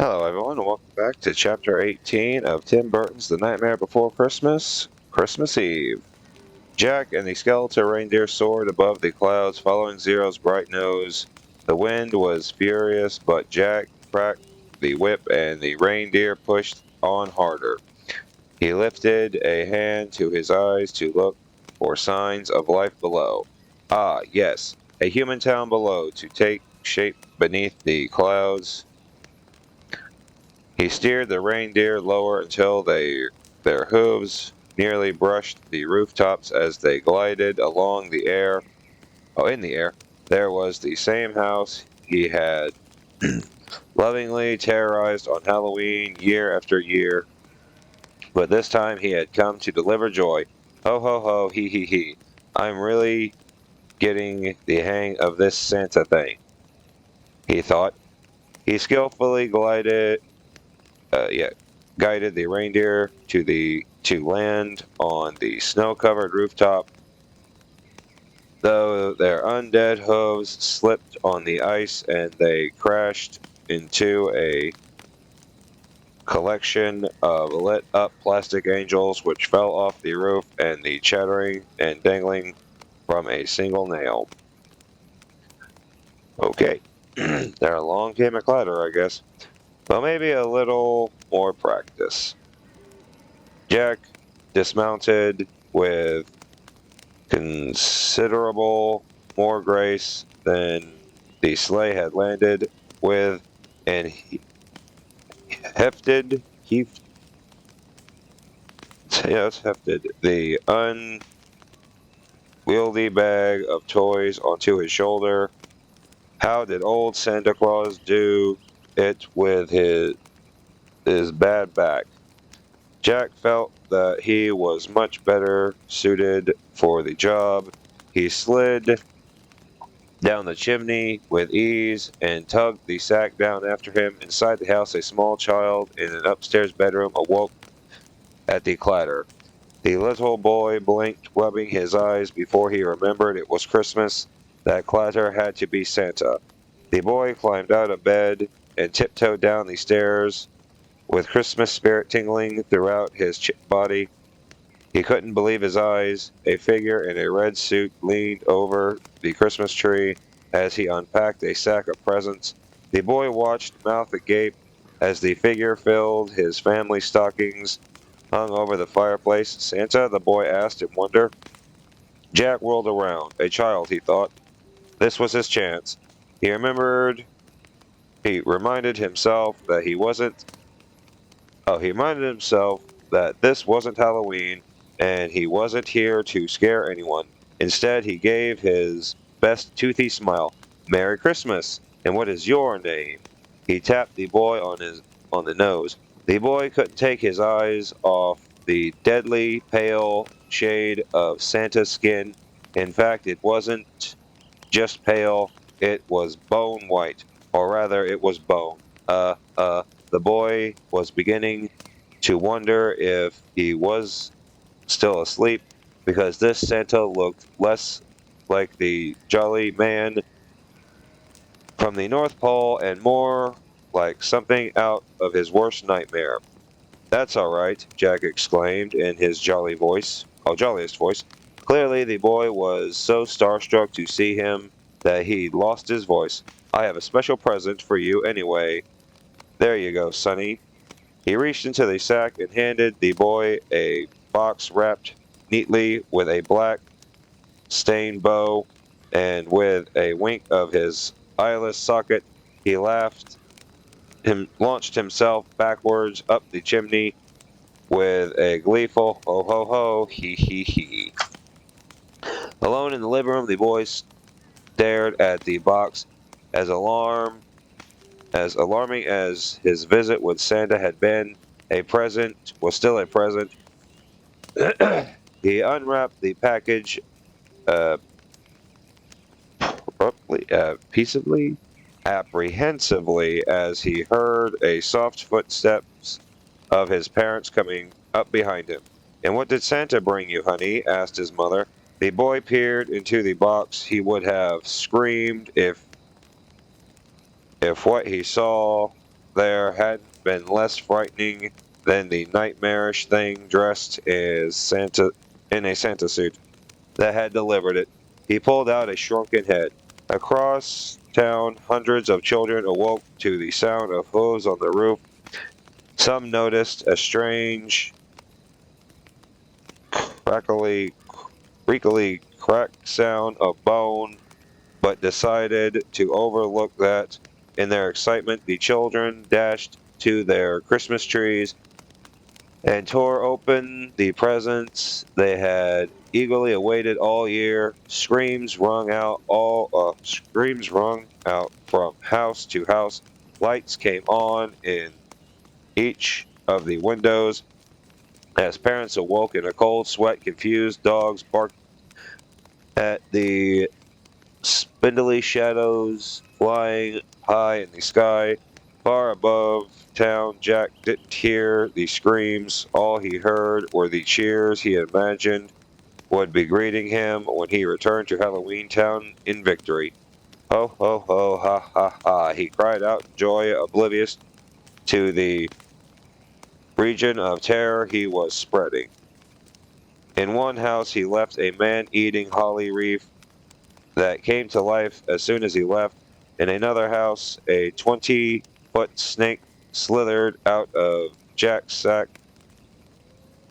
Hello, everyone, and welcome back to Chapter 18 of Tim Burton's The Nightmare Before Christmas, Christmas Eve. Jack and the skeletal reindeer soared above the clouds, following Zero's bright nose. The wind was furious, but Jack cracked the whip and the reindeer pushed on harder. He lifted a hand to his eyes to look for signs of life below. Ah, yes, a human town below to take shape beneath the clouds. He steered the reindeer lower until their hooves nearly brushed the rooftops as they glided along the air. Oh, in the air, there was the same house he had lovingly terrorized on Halloween year after year, but this time he had come to deliver joy. Ho, ho, ho, he. I'm really getting the hang of this Santa thing, he thought. He skillfully guided the reindeer to land on the snow-covered rooftop. Though their undead hooves slipped on the ice and they crashed into a collection of lit-up plastic angels which fell off the roof and the chattering and dangling from a single nail. Okay, there along came a clatter, I guess. Well, maybe a little more practice. Jack dismounted with considerable more grace than the sleigh had landed with, and he hefted the unwieldy bag of toys onto his shoulder. How did old Santa Claus do it with his bad back? Jack felt that he was much better suited for the job. He slid down the chimney with ease and tugged the sack down after him. Inside the house, a small child in an upstairs bedroom awoke at the clatter. The little boy blinked, rubbing his eyes before he remembered it was Christmas. That clatter had to be Santa. The boy climbed out of bed and tiptoed down the stairs with Christmas spirit tingling throughout his body. He couldn't believe his eyes. A figure in a red suit leaned over the Christmas tree as he unpacked a sack of presents. The boy watched, mouth agape, as the figure filled his family stockings hung over the fireplace. Santa? The boy asked in wonder. Jack whirled around. A child, he thought. This was his chance. He reminded himself that he reminded himself that this wasn't Halloween and he wasn't here to scare anyone. Instead, he gave his best toothy smile. Merry Christmas! And what is your name? He tapped the boy on the nose. The boy couldn't take his eyes off the deadly pale shade of Santa's skin. In fact, it wasn't just pale, it was bone white, or rather, it was bone. The boy was beginning to wonder if he was still asleep, because this Santa looked less like the jolly man from the North Pole and more like something out of his worst nightmare. That's all right, Jack exclaimed in his jolliest voice. Clearly, the boy was so starstruck to see him that he lost his voice. I have a special present for you anyway. There you go, Sonny. He reached into the sack and handed the boy a box wrapped neatly with a black stained bow, and with a wink of his eyeless socket, he launched himself backwards up the chimney with a gleeful ho ho ho he. Alone in the living room, the boy stared at the box. As alarming as his visit with Santa had been, a present was still a present. He unwrapped the package uh, peaceably, apprehensively, as he heard a soft footsteps of his parents coming up behind him. And what did Santa bring you, honey? Asked his mother. The boy peered into the box. He would have screamed if what he saw there hadn't been less frightening than the nightmarish thing dressed as Santa in a Santa suit that had delivered it. He pulled out a shrunken head. Across town, hundreds of children awoke to the sound of hooves on the roof. Some noticed a strange, crackly, creakily crack sound of bone, but decided to overlook that. In their excitement, the children dashed to their Christmas trees and tore open the presents they had eagerly awaited all year. Screams rung out from house to house. Lights came on in each of the windows as parents awoke in a cold sweat. Confused dogs barked at the spindly shadows flying high in the sky. Far above town, Jack didn't hear the screams. All he heard were the cheers he imagined would be greeting him when he returned to Halloween Town in victory. Ho, ho, ho, ha, ha, ha, he cried out in joy, oblivious to the region of terror he was spreading. In one house, he left a man eating holly wreath that came to life as soon as he left. In another house, a 20-foot snake slithered out of Jack's sack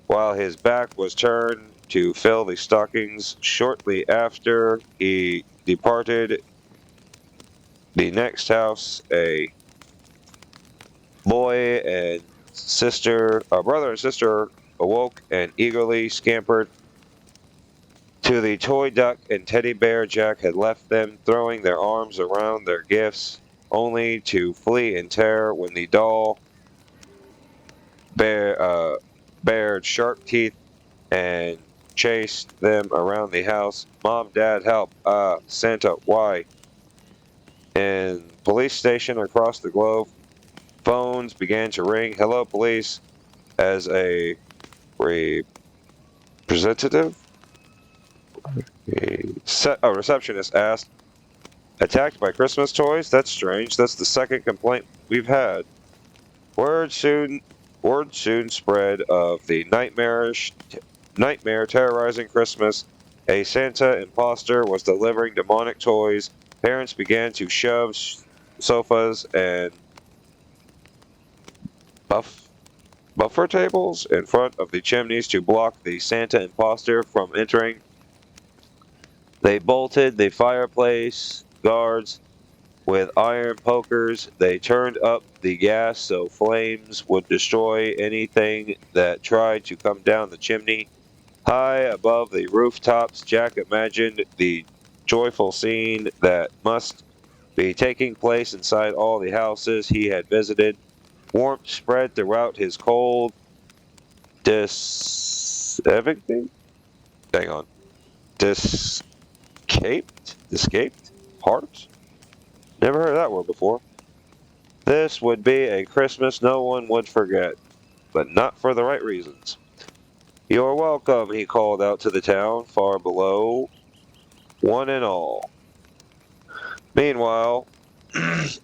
while his back was turned to fill the stockings. Shortly after he departed, the next house, a brother and sister awoke and eagerly scampered to the toy duck and teddy bear Jack had left them, throwing their arms around their gifts, only to flee in terror when the doll bared sharp teeth and chased them around the house. Mom, Dad, help! Santa, why? In police station across the globe, phones began to ring. Hello, police, as a representative, a receptionist asked. Attacked by Christmas toys? That's strange. That's the second complaint we've had. Word soon word soon spread of the nightmare terrorizing Christmas. A Santa imposter was delivering demonic toys. Parents began to shove sofas and buffer tables in front of the chimneys to block the Santa imposter from entering. They bolted the fireplace guards with iron pokers. They turned up the gas so flames would destroy anything that tried to come down the chimney. High above the rooftops, Jack imagined the joyful scene that must be taking place inside all the houses he had visited. Warmth spread throughout his cold, everything? Hang on. Discaped heart? Never heard that word before. This would be a Christmas no one would forget, but not for the right reasons. You're welcome, he called out to the town far below, one and all. Meanwhile,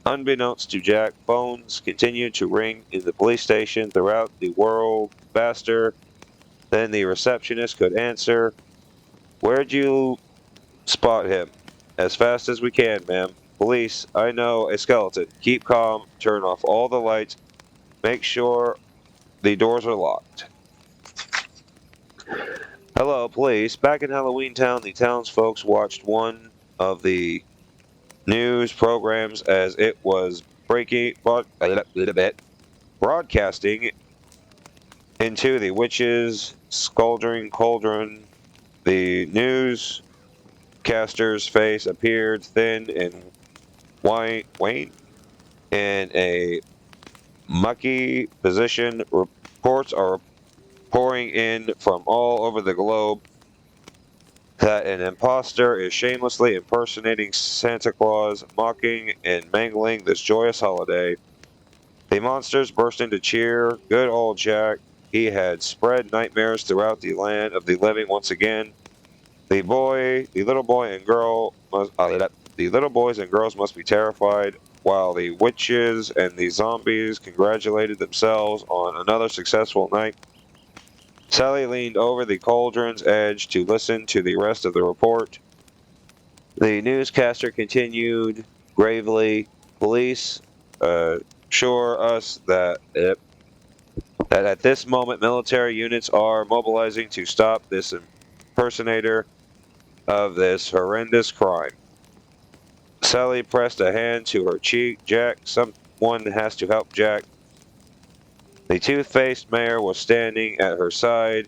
unbeknownst to Jack, phones continued to ring in the police station throughout the world faster than the receptionist could answer. Where'd you spot him? As fast as we can, ma'am. Police, I know a skeleton. Keep calm, turn off all the lights, make sure the doors are locked. Hello, police. Back in Halloween Town, the townsfolk watched one of the news programs as it was broadcasting into the witch's scalding cauldron. The newscaster's face appeared thin and wan in a mucky position. Reports are pouring in from all over the globe that an imposter is shamelessly impersonating Santa Claus, mocking and mangling this joyous holiday. The monsters burst into cheer. Good old Jack. He had spread nightmares throughout the land of the living once again. The little boys and girls must be terrified. while the witches and the zombies congratulated themselves on another successful night. Sally leaned over the cauldron's edge to listen to the rest of the report. The newscaster continued gravely. Police assure us that at this moment military units are mobilizing to stop this impersonator of this horrendous crime. Sally pressed a hand to her cheek. Jack, someone has to help Jack. The tooth-faced mayor was standing at her side,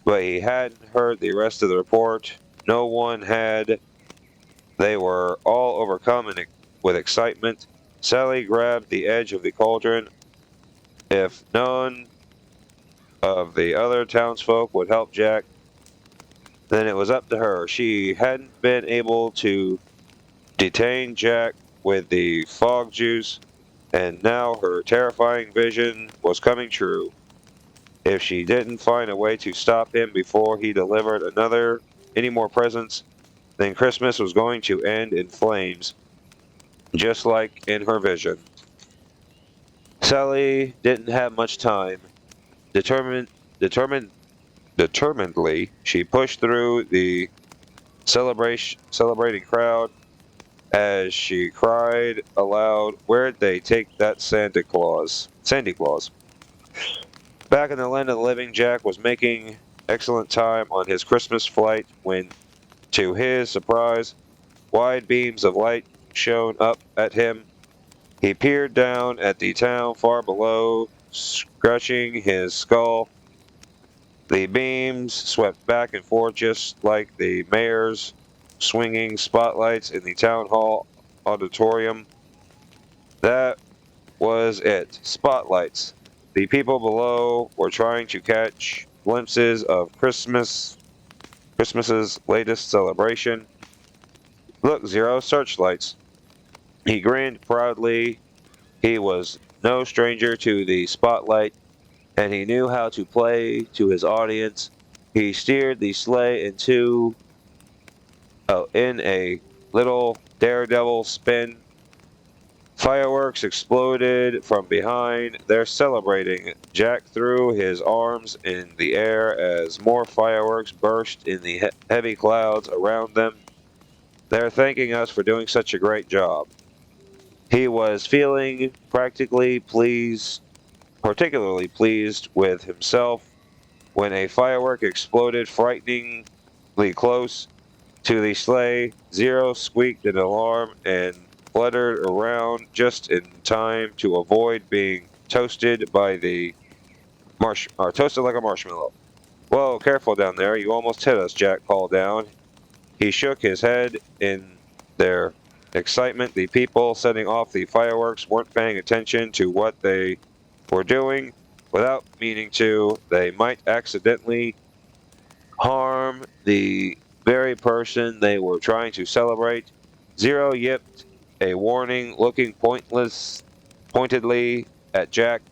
but he hadn't heard the rest of the report. No one had. They were all overcome with excitement. Sally grabbed the edge of the cauldron. If none of the other townsfolk would help Jack, then it was up to her. She hadn't been able to detain Jack with the fog juice, and now her terrifying vision was coming true. If she didn't find a way to stop him before he delivered any more presents, then Christmas was going to end in flames, just like in her vision. Sally didn't have much time. Determined, determined, determinedly, she pushed through the celebrating crowd as she cried aloud, "Where'd they take that Santa Claus?" Sandy Claus. Back in the land of the living, Jack was making excellent time on his Christmas flight when, to his surprise, wide beams of light shone up at him. He peered down at the town far below, scratching his skull. The beams swept back and forth just like the mayor's swinging spotlights in the town hall auditorium. That was it. Spotlights. The people below were trying to catch glimpses of Christmas's latest celebration. Look, Zero, searchlights. He grinned proudly. He was no stranger to the spotlight, and he knew how to play to his audience. He steered the sleigh in a little daredevil spin. Fireworks exploded from behind. They're celebrating. Jack threw his arms in the air as more fireworks burst in the heavy clouds around them. They're thanking us for doing such a great job. He was feeling particularly pleased with himself when a firework exploded frighteningly close to the sleigh. Zero squeaked an alarm and fluttered around just in time to avoid being toasted toasted like a marshmallow. Whoa, careful down there. You almost hit us, Jack called down. He shook his head in their excitement. The people setting off the fireworks weren't paying attention to what they were doing. Without meaning to, they might accidentally harm the very person they were trying to celebrate. Zero yipped a warning, looking pointedly at Jack.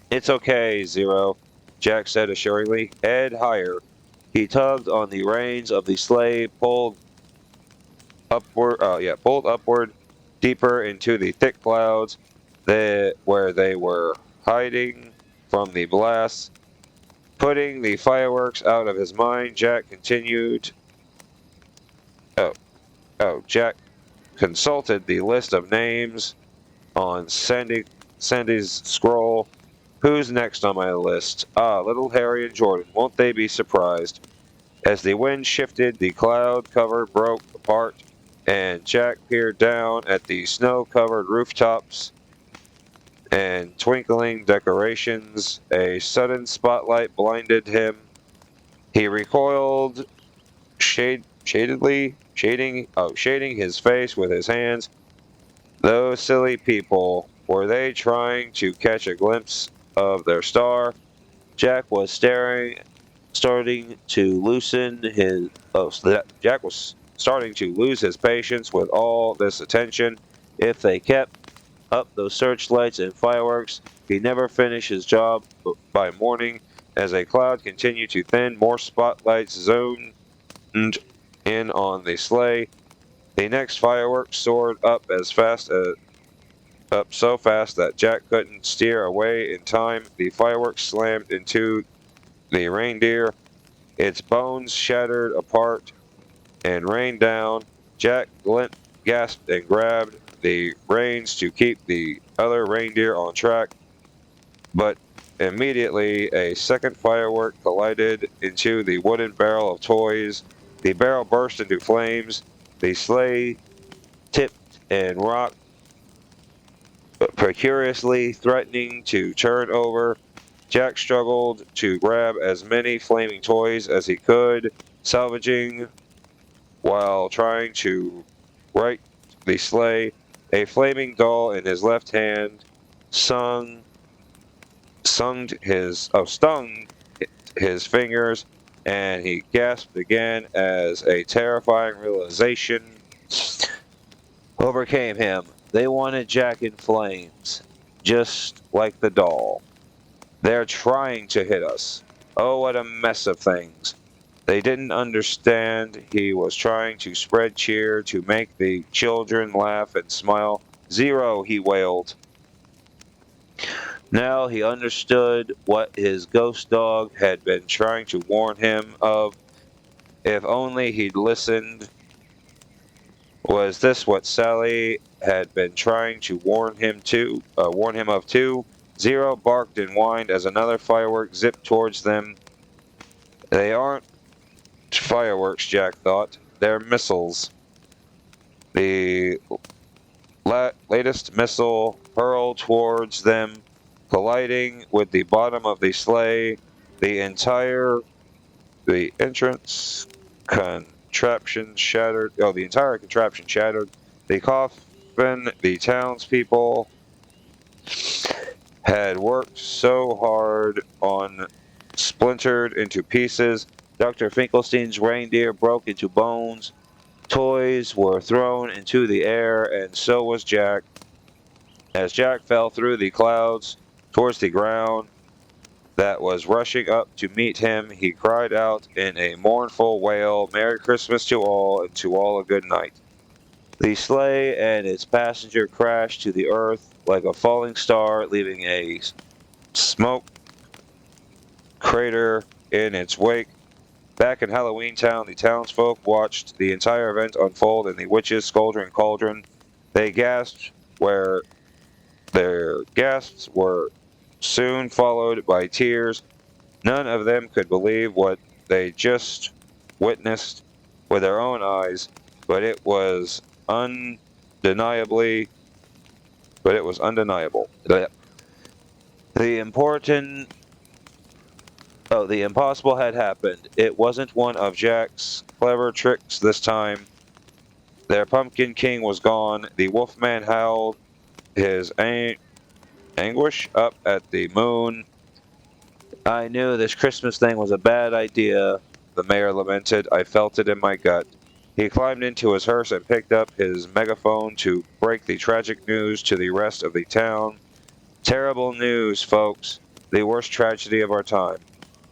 "It's okay, Zero," Jack said assuringly. "Head higher." He tugged on the reins of the sleigh, pulled upward, deeper into the thick clouds, where they were hiding from the blasts. Putting the fireworks out of his mind, Jack continued. Oh, Jack consulted the list of names on Sandy's scroll. Who's next on my list? Ah, little Harry and Jordan. Won't they be surprised? As the wind shifted, the cloud cover broke apart, and Jack peered down at the snow-covered rooftops and twinkling decorations. A sudden spotlight blinded him. He recoiled, shading his face with his hands. Those silly people, were they trying to catch a glimpse of their star? Jack was starting to Jack was starting to lose his patience with all this attention. If they kept up those searchlights and fireworks, he'd never finish his job by morning. As a cloud continued to thin, more spotlights zoomed in on the sleigh. The next fireworks soared up so fast that Jack couldn't steer away in time. The fireworks slammed into the reindeer. Its bones shattered apart and rained down. Jack gasped and grabbed the reins to keep the other reindeer on track, but immediately a second firework collided into the wooden barrel of toys. The barrel burst into flames. The sleigh tipped and rocked, precariously threatening to turn over. Jack struggled to grab as many flaming toys as he could, salvaging while trying to right the sleigh. A flaming doll in his left hand stung his fingers, and he gasped again as a terrifying realization overcame him. They wanted Jack in flames, just like the doll. They're trying to hit us. Oh, what a mess of things. They didn't understand he was trying to spread cheer, to make the children laugh and smile. Zero, he wailed. Now he understood what his ghost dog had been trying to warn him of. If only he'd listened. Was this what Sally had been trying to warn him of too? Zero barked and whined as another firework zipped towards them. They aren't fireworks, Jack thought. They're missiles. The latest missile hurled towards them, colliding with the bottom of the sleigh. The entrance contraption shattered. Oh, the entire contraption shattered. The coffin, the townspeople had worked so hard on, splintered into pieces. Dr. Finkelstein's reindeer broke into bones. Toys were thrown into the air, and so was Jack. As Jack fell through the clouds towards the ground that was rushing up to meet him, he cried out in a mournful wail, "Merry Christmas to all, and to all a good night." The sleigh and its passenger crashed to the earth like a falling star, leaving a smoke crater in its wake. Back in Halloween Town, the townsfolk watched the entire event unfold in the witches' scolding cauldron. They gasped where their gasps were soon followed by tears. None of them could believe what they just witnessed with their own eyes, but it was undeniable. The impossible had happened. It wasn't one of Jack's clever tricks this time. Their pumpkin king was gone. The wolfman howled his anguish up at the moon. "I knew this Christmas thing was a bad idea," the mayor lamented. "I felt it in my gut." He climbed into his hearse and picked up his megaphone to break the tragic news to the rest of the town. Terrible news, folks. The worst tragedy of our time.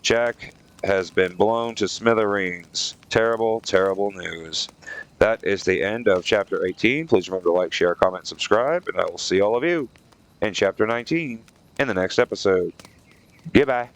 Jack has been blown to smithereens. Terrible, terrible news. That is the end of Chapter 18. Please remember to like, share, comment, subscribe, and I will see all of you in Chapter 19 in the next episode. Goodbye.